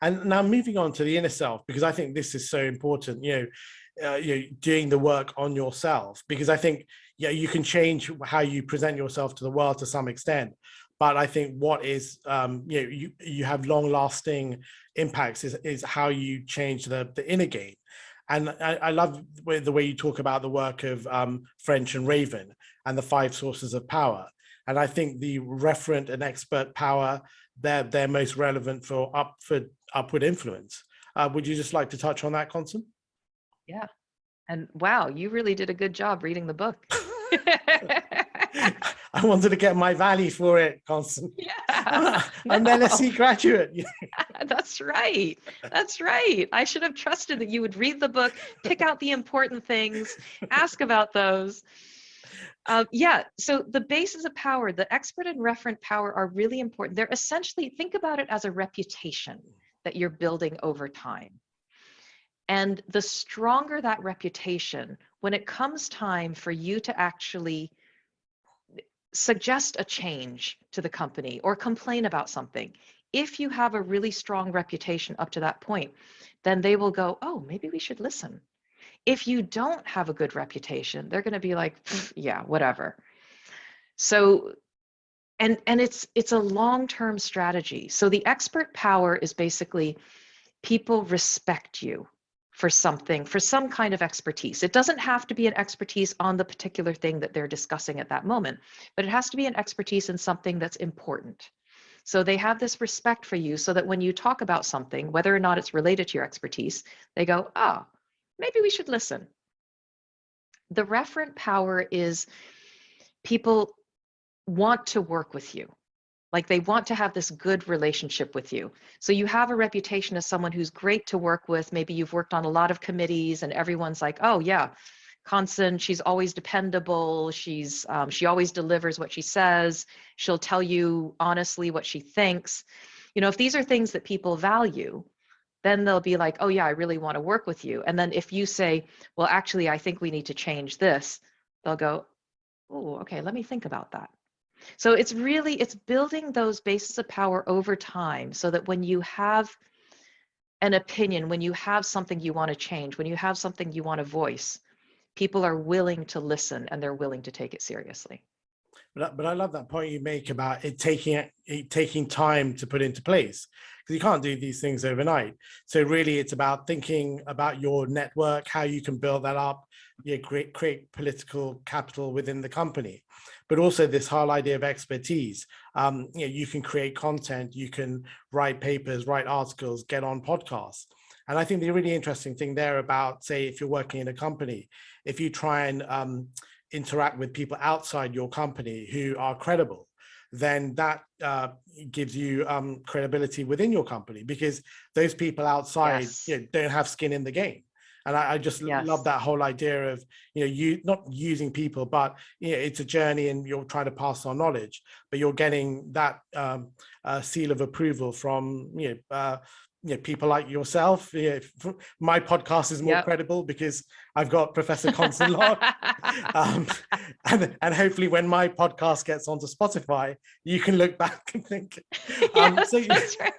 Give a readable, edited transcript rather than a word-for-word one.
And now moving on to the inner self, because I think this is so important, doing the work on yourself, because I think, yeah, you can change how you present yourself to the world to some extent. But I think what is, you have long lasting impacts is how you change the inner game. And I love the way you talk about the work of French and Raven and the 5 sources of power. And I think the referent and expert power, they're most relevant for upward influence. Would you just like to touch on that, Constance? Yeah. And wow, you really did a good job reading the book. I wanted to get my value for it, Constance. Yeah. I'm an LSE graduate. That's right. That's right. I should have trusted that you would read the book, pick out the important things, ask about those. Yeah, so the bases of power, the expert and referent power are really important. They're essentially, think about it as a reputation that you're building over time. And the stronger that reputation, when it comes time for you to actually suggest a change to the company or complain about something, if you have a really strong reputation up to that point, then they will go, oh, maybe we should listen. If you don't have a good reputation, they're going to be like, yeah, whatever. So, and it's a long-term strategy. So the expert power is basically people respect you for something, for some kind of expertise. It doesn't have to be an expertise on the particular thing that they're discussing at that moment, but it has to be an expertise in something that's important. So they have this respect for you so that when you talk about something, whether or not it's related to your expertise, they go, oh, maybe we should listen. The referent power is people want to work with you. Like they want to have this good relationship with you. So you have a reputation as someone who's great to work with. Maybe you've worked on a lot of committees and everyone's like, oh yeah, Constance, she's always dependable. She always delivers what she says. She'll tell you honestly what she thinks. If these are things that people value, then they'll be like, oh yeah, I really want to work with you. And then if you say, well, actually, I think we need to change this, they'll go, oh, okay, let me think about that. So it's building those bases of power over time so that when you have an opinion, when you have something you want to change, when you have something you want to voice, people are willing to listen and they're willing to take it seriously. But I love that point you make about it taking time to put into place, because you can't do these things overnight. So really it's about thinking about your network, how you can build that up, create political capital within the company, but also this whole idea of expertise. You can create content, you can write papers, write articles, get on podcasts. And I think the really interesting thing there about, say, if you're working in a company, if you try and interact with people outside your company who are credible, then that gives you credibility within your company, because those people outside don't have skin in the game. And I just love that whole idea of, you not using people, but it's a journey and you're trying to pass on knowledge, but you're getting that seal of approval from people like yourself. My podcast is more credible because I've got Professor Constance Locke. And hopefully when my podcast gets onto Spotify, you can look back and think. Yes, that's right.